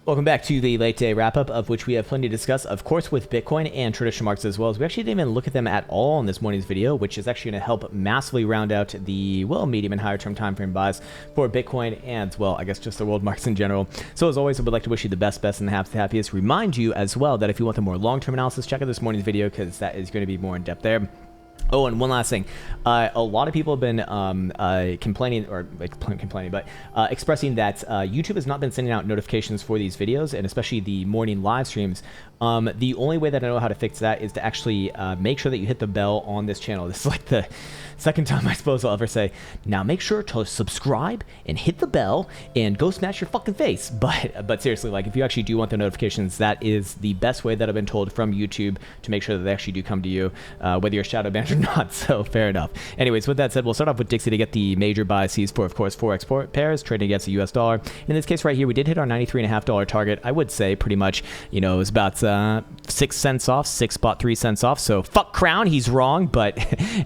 Welcome back to the late day wrap up, of which we have plenty to discuss, of course, with Bitcoin and traditional markets as well. As we actually didn't even look at them at all in this morning's video, which is actually going to help massively round out the, well, medium and higher term time frame buys for Bitcoin and, well, I guess just the world markets in general. So as always, I would like to wish you the best and the happiest. Remind you as well that if you want the more long-term analysis, check out this morning's video because that is going to be more in depth there. Oh, and one last thing. A lot of people have been expressing that YouTube has not been sending out notifications for these videos, and especially the morning live streams. The only way that I know how to fix that is to actually make sure that you hit the bell on this channel. This is like the second time I suppose I'll ever say, now make sure to subscribe and hit the bell and go smash your fucking face. But seriously, like if you actually do want the notifications, that is the best way that I've been told from YouTube to make sure that they actually do come to you, whether you're shadow banned or not. So fair enough. Anyways, with that said, we'll start off with Dixie to get the major biases for, of course, forex pairs trading against the US dollar. In this case right here, we did hit our $93.50 target. I would say pretty much, you know, it was about 6 cents off, 6.3 cents off. So fuck Krown, he's wrong. But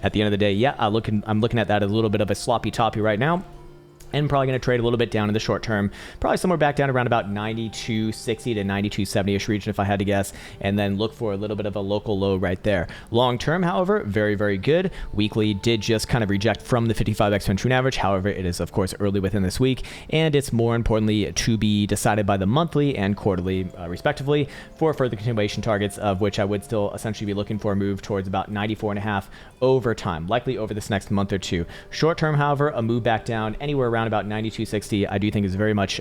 at the end of the day, yeah, I'm looking at that as a little bit of a sloppy toppy right now. And probably going to trade a little bit down in the short term, probably somewhere back down around about 92.60 to 92.70ish region if I had to guess, and then look for a little bit of a local low right there. Long term, however, very, very good. Weekly did just kind of reject from the 55 exponential average. However, it is of course early within this week, and it's more importantly to be decided by the monthly and quarterly respectively for further continuation targets, of which I would still essentially be looking for a move towards about 94.5 over time, likely over this next month or two. Short term, however, a move back down anywhere around about 92.60 I do think is very much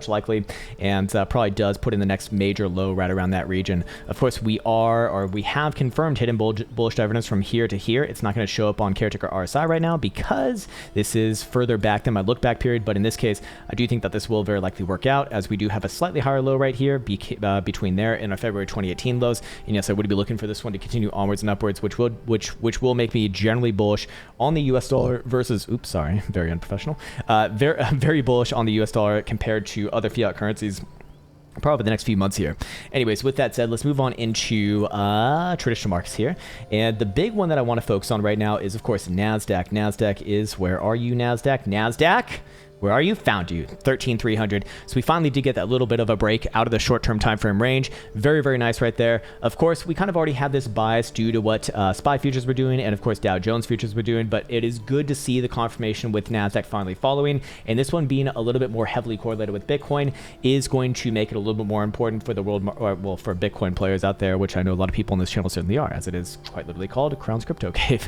likely, and probably does put in the next major low right around that region. Of course, we have confirmed hidden bullish divergence from here to here. It's not going to show up on caretaker RSI right now because this is further back than my look back period, but in this case I do think that this will very likely work out, as we do have a slightly higher low right here between there and our February 2018 lows. And yes, I would be looking for this one to continue onwards and upwards, which will make me generally bullish on the US dollar versus, oops, sorry, very unprofessional. Very bullish on the US dollar compared to other fiat currencies probably the next few months here. Anyways, with that said, let's move on into traditional markets here. And the big one that I want to focus on right now is, of course, Nasdaq. Nasdaq is, where are you, Nasdaq? Nasdaq? Where are you? Found you. 13,300. So we finally did get that little bit of a break out of the short-term time frame range. Very, very nice right there. Of course, we kind of already had this bias due to what SPY futures were doing and, of course, Dow Jones futures were doing, but it is good to see the confirmation with Nasdaq finally following. And this one being a little bit more heavily correlated with Bitcoin is going to make it a little bit more important for the world, well, for Bitcoin players out there, which I know a lot of people on this channel certainly are, as it is quite literally called Krown's Crypto Cave.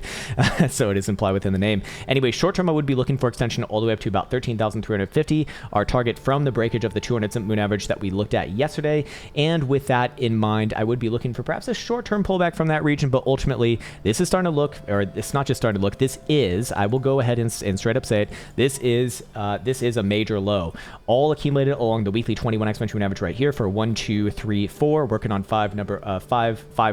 So it is implied within the name. Anyway, short-term, I would be looking for extension all the way up to about 13,350, our target from the breakage of the 200 simple moving average that we looked at yesterday. And with that in mind, I would be looking for perhaps a short-term pullback from that region, but ultimately this is starting to look, or it's not just starting to look, this is, I will go ahead and straight up say it, this is a major low, all accumulated along the weekly 21 exponential moving average right here for 1, 2, 3, 4, working on five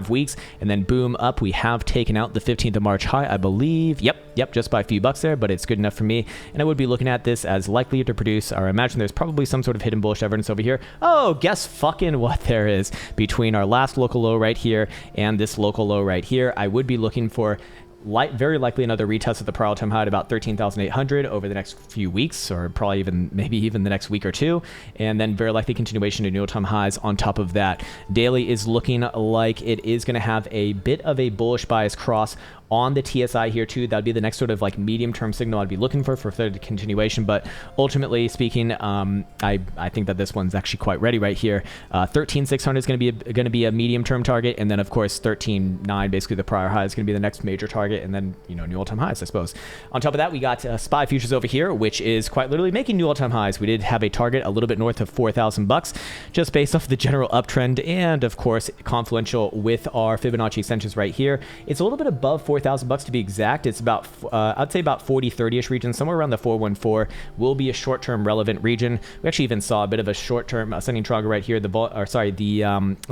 weeks, and then boom up, we have taken out the 15th of March high, I believe. Yep, just by a few bucks there, but it's good enough for me. And I would be looking at this as likely to produce, or I imagine there's probably some sort of hidden bullish evidence over here. Oh, guess fucking what there is between our last local low right here and this local low right here. I would be looking for very likely another retest of the prior time high at about 13,800 over the next few weeks, or probably maybe even the next week or two, and then very likely continuation to new all-time highs on top of that. Daily is looking like it is going to have a bit of a bullish bias cross on the TSI here too. That would be the next sort of like medium-term signal I'd be looking for further continuation. But ultimately speaking, I think that this one's actually quite ready right here. 13,600 is going to be a medium-term target, and then of course 13,900, basically the prior high, is going to be the next major target, and then new all-time highs, I suppose. On top of that, we got SPY futures over here, which is quite literally making new all-time highs. We did have a target a little bit north of $4,000, just based off the general uptrend, and of course confluential with our Fibonacci extensions right here. It's a little bit above $4,000 to be exact. It's about I'd say about 40-30ish region, somewhere around the 414 will be a short-term relevant region. We actually even saw a bit of a short-term ascending triangle right here. The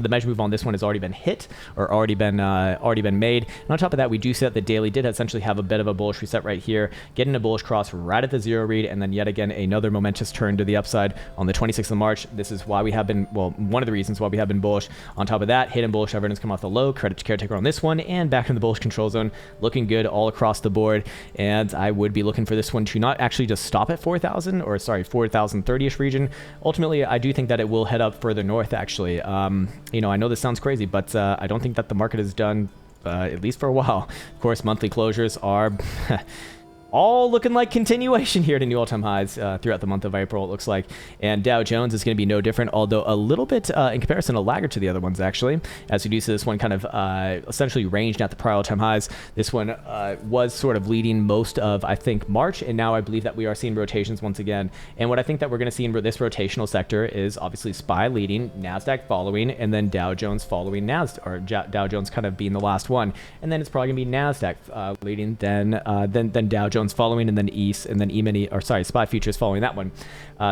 measure move on this one has already been hit, or already been made. And on top of that, we do see that the daily did essentially have a bit of a bullish reset right here, getting a bullish cross right at the 0 read, and then yet again another momentous turn to the upside on the 26th of March. This is why we have been, well, one of the reasons why we have been bullish. On top of that, hidden bullish evidence come off the low, credit to Caretaker on this one, and back in the bullish control zone, looking good all across the board. And I would be looking for this one to not actually just stop at 4,000, or sorry, 4,030-ish region. Ultimately, I do think that it will head up further north, actually. You know, I know this sounds crazy, but I don't think that the market is done, at least for a while. Of course, monthly closures are all looking like continuation here to new all-time highs throughout the month of April, it looks like. And Dow Jones is going to be no different, although a little bit in comparison a laggard to the other ones, actually. As we do see this one kind of essentially ranged at the prior all-time highs. This one was sort of leading most of, I think, March, and now I believe that we are seeing rotations once again. And what I think that we're going to see in this rotational sector is obviously SPY leading, Nasdaq following, and then Dow Jones following Nasdaq, or Dow Jones kind of being the last one. And then it's probably going to be Nasdaq leading, then Dow Jones following, and then E-mini, or sorry, SPY futures following that one.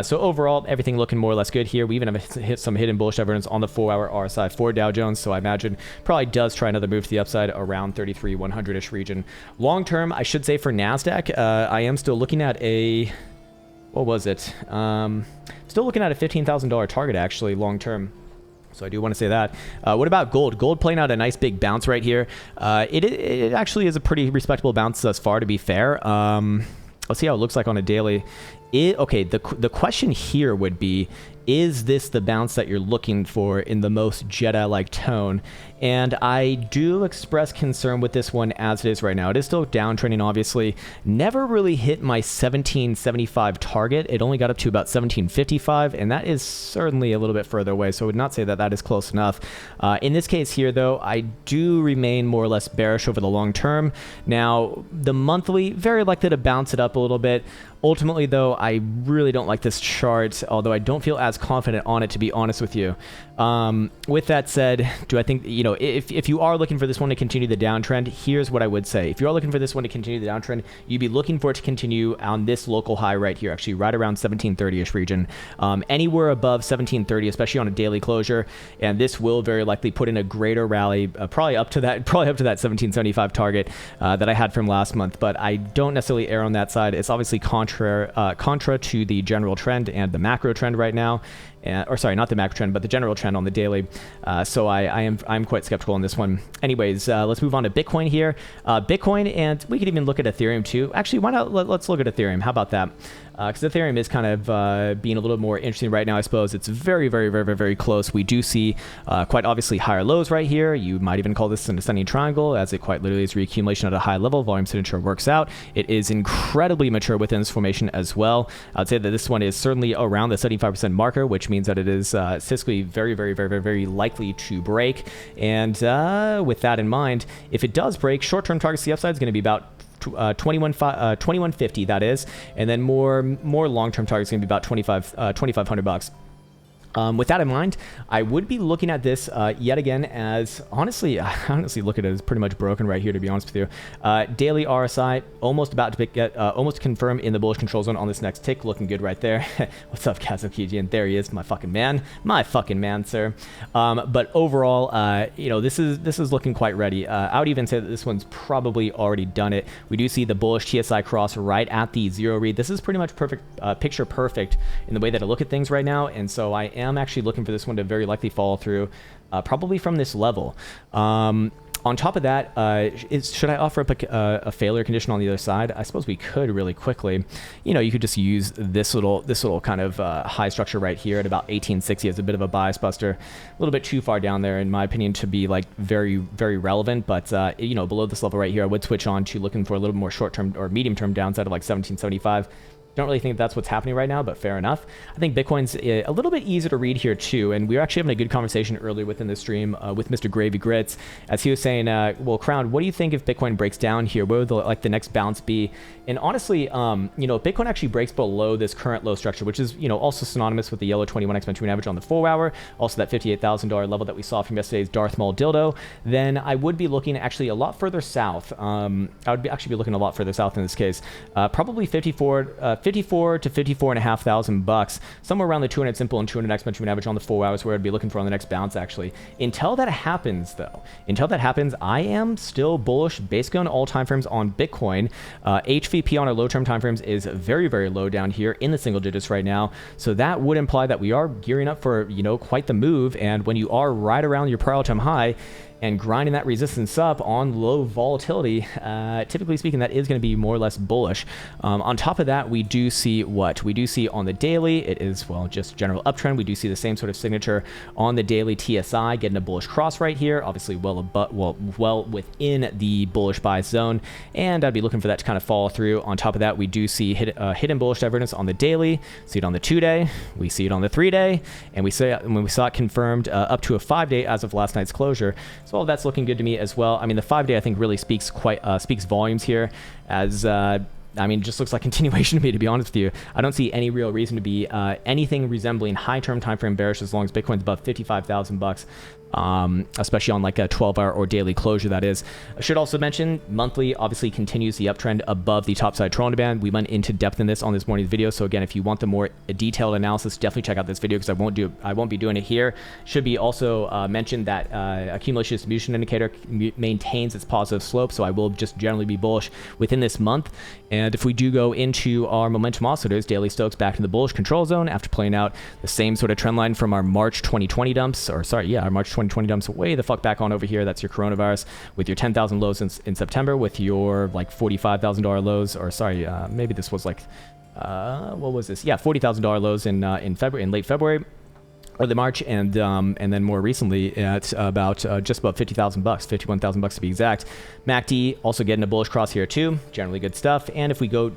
So overall, everything looking more or less good here. We even have hit some hidden bullish evidence on the 4-hour RSI for Dow Jones, so I imagine probably does try another move to the upside around 33,100-ish region. Long term, I should say for Nasdaq, I am still looking at a, what was it? Still looking at a $15,000 target, actually, long term. So I do want to say that. What about gold? Gold playing out a nice big bounce right here. It actually is a pretty respectable bounce thus far, to be fair. Let's see how it looks like on a daily. Okay, the question here would be, is this the bounce that you're looking for in the most Jedi-like tone? And I do express concern with this one as it is right now. It is still downtrending, obviously. Never really hit my 1775 target. It only got up to about 1755, and that is certainly a little bit further away, so I would not say that that is close enough. In this case here, though, I do remain more or less bearish over the long term. Now, the monthly, very likely to bounce it up a little bit. Ultimately, though, I really don't like this chart, although I don't feel as confident on it, to be honest with you. With that said, do I think, you know, if you are looking for this one to continue the downtrend, here's what I would say. If you are looking for this one to continue the downtrend, you'd be looking for it to continue on this local high right here, actually right around 1730-ish region. Anywhere above 1730, especially on a daily closure, and this will very likely put in a greater rally, probably up to that 1775 target that I had from last month. But I don't necessarily err on that side. It's obviously contra to the general trend and the macro trend right now. Or sorry, not the macro trend, but the general trend on the daily. So I'm quite skeptical on this one. Anyways, let's move on to Bitcoin here. Bitcoin, and we could even look at Ethereum too. Actually, why not? Let's look at Ethereum. How about that? Because Ethereum is kind of being a little more interesting right now, I suppose. It's very, very, very, very, very close. We do see quite obviously higher lows right here. You might even call this an ascending triangle, as it quite literally is reaccumulation at a high level. Volume signature works out. It is incredibly mature within this formation as well. I'd say that this one is certainly around the 75% marker, which means that it is statistically very, very, very, very, very likely to break. And with that in mind, if it does break, short-term targets to the upside is going to be about 2150, that is, and then more long-term targets going to be about 2,500 bucks. With that in mind, I would be looking at this yet again as, honestly, I honestly look at it as pretty much broken right here, to be honest with you. Daily RSI almost about to get almost confirm in the bullish control zone on this next tick, looking good right there. What's up, Kazukijian? There he is, my fucking man, sir. But overall, you know, this is looking quite ready. I would even say that this one's probably already done it. We do see the bullish TSI cross right at the 0 read. This is pretty much perfect, picture perfect in the way that I look at things right now, and so I am actually looking for this one to very likely follow through, probably from this level. On top of that, should I offer up a failure condition on the other side? I suppose we could really quickly. You know, you could just use this little kind of high structure right here at about 1860 as a bit of a bias buster. A little bit too far down there, in my opinion, to be like very, very relevant. But you know, below this level right here, I would switch on to looking for a little more short-term or medium-term downside of like 1775. Don't really think that's what's happening right now, but fair enough. I think Bitcoin's a little bit easier to read here too, and we were actually having a good conversation earlier within the stream with Mr. Gravy Grits, as he was saying, well, Krown, what do you think if Bitcoin breaks down here? What would the next bounce be? And honestly, you know, if Bitcoin actually breaks below this current low structure, which is, you know, also synonymous with the yellow 21 exponential average on the 4-hour, also that $58,000 level that we saw from yesterday's Darth Maul dildo, then I would be looking actually a lot further south. I would actually be looking a lot further south in this case, probably 54 54 to 54.5 thousand bucks, somewhere around the 200 simple and 200 exponential average on the 4 hours, where I'd be looking for on the next bounce. Actually, until that happens, I am still bullish basically on all time frames on Bitcoin. HVP on our low term time frames is very, very low down here in the single digits right now, so that would imply that we are gearing up for, you know, quite the move. And when you are right around your prior all-time high and grinding that resistance up on low volatility, typically speaking, that is going to be more or less bullish. On top of that, we do see what? We do see on the daily, it is, well, just general uptrend. We do see the same sort of signature on the daily TSI, getting a bullish cross right here, obviously well within the bullish bias zone, and I'd be looking for that to kind of follow through. On top of that, we do see hidden bullish divergence on the daily, see it on the 2-day, we see it on the 3-day, and we saw it confirmed up to a 5-day as of last night's closure. So all that's looking good to me as well. I mean, the 5-day I think really speaks volumes here, as I mean, it just looks like continuation to me, to be honest with you. I don't see any real reason to be anything resembling high-term time frame bearish as long as Bitcoin's above 55,000 bucks. Especially on like a 12-hour or daily closure, that is. I should also mention monthly obviously continues the uptrend above the topside Krown band. We went into depth in this on this morning's video, so again, if you want the more detailed analysis, definitely check out this video, because I won't be doing it here. Should be also mentioned that accumulation distribution indicator maintains its positive slope, so I will just generally be bullish within this month. And if we do go into our momentum oscillators, daily Stokes back in the bullish control zone after playing out the same sort of trend line from our March 2020 dumps, or sorry, yeah, our March 2020 dumps way the fuck back on over here. That's your coronavirus with your 10,000 lows in September, with your like $45,000 lows, or sorry, maybe this was like, what was this? Yeah, $40,000 lows in late February, early March, and then more recently at about just about 50,000 bucks, 51,000 bucks to be exact. MACD also getting a bullish cross here too, generally good stuff. And if we go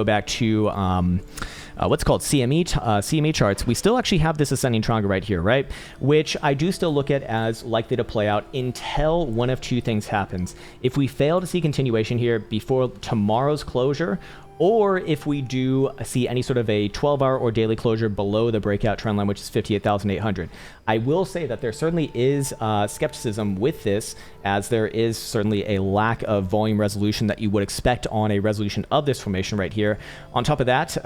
back to what's called CME charts, we still actually have this ascending triangle right here, right? Which I do still look at as likely to play out until one of two things happens. If we fail to see continuation here before tomorrow's closure, or if we do see any sort of a 12-hour or daily closure below the breakout trend line, which is 58,800. I will say that there certainly is skepticism with this, as there is certainly a lack of volume resolution that you would expect on a resolution of this formation right here. On top of that,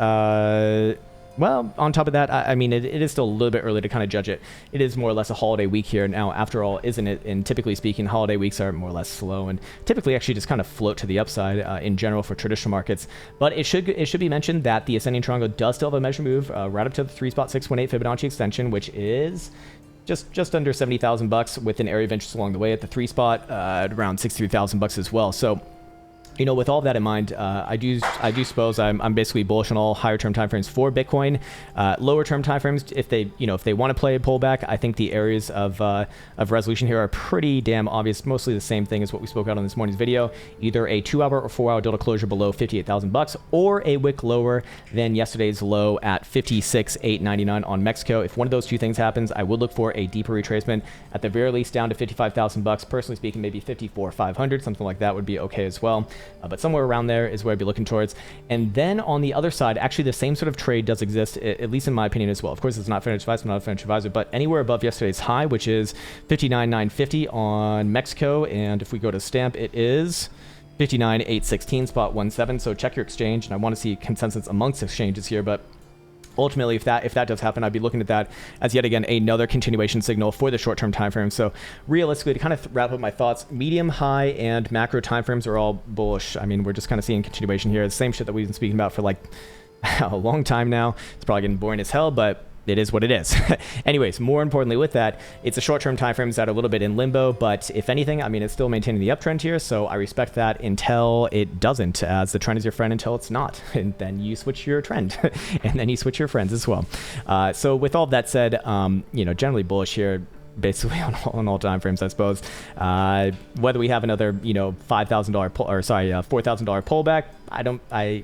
I mean, it is still a little bit early to kind of judge it. It is more or less a holiday week here now, after all, isn't it? And typically speaking, holiday weeks are more or less slow and typically actually just kind of float to the upside in general for traditional markets. But it should be mentioned that the ascending triangle does still have a measure move right up to the 3.618 Fibonacci extension, which is just under 70,000 bucks, with an area of interest along the way at the 3 spot at around 63,000 bucks as well. So, you know, with all that in mind, I do suppose I'm basically bullish on all higher term timeframes for Bitcoin. Lower term timeframes, if they want to play a pullback, I think the areas of resolution here are pretty damn obvious. Mostly the same thing as what we spoke about on this morning's video. Either a 2-hour or 4-hour delta closure below 58,000 bucks, or a wick lower than yesterday's low at 56,899 on Mexico. If one of those two things happens, I would look for a deeper retracement, at the very least down to 55,000 bucks. Personally speaking, maybe 54,500, something like that would be okay as well. But somewhere around there is where I'd be looking towards. And then on the other side, actually the same sort of trade does exist, at least in my opinion as well. Of course, it's not financial advice, I'm not a financial advisor, but anywhere above yesterday's high, which is 59,950 on Mexico. And if we go to stamp, it is 59,816 spot 17. So check your exchange, and I want to see consensus amongst exchanges here, but ultimately, if that does happen, I'd be looking at that as yet again another continuation signal for the short-term time frame. So realistically, to kind of wrap up my thoughts, medium, high, and macro time frames are all bullish. I mean, we're just kind of seeing continuation here. The same shit that we've been speaking about for like a long time now. It's probably getting boring as hell, but it is what it is. Anyways, more importantly with that, it's a short-term time frames that are a little bit in limbo, but if anything, I mean, it's still maintaining the uptrend here, so I respect that until it doesn't, as the trend is your friend until it's not, and then you switch your trend, and then you switch your friends as well. So with all that said, you know, generally bullish here, basically on all time frames, I suppose. Whether we have another, you know, $4,000 pullback,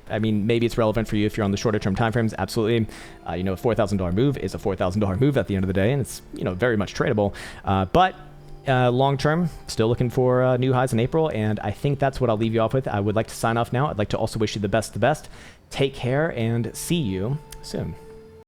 I mean, maybe it's relevant for you if you're on the shorter term time frames. Absolutely. You know, a $4,000 move is a $4,000 move at the end of the day, and it's, you know, very much tradable. But long term, still looking for new highs in April, and I think that's what I'll leave you off with. I would like to sign off now. I'd like to also wish you the best. Take care, and see you soon.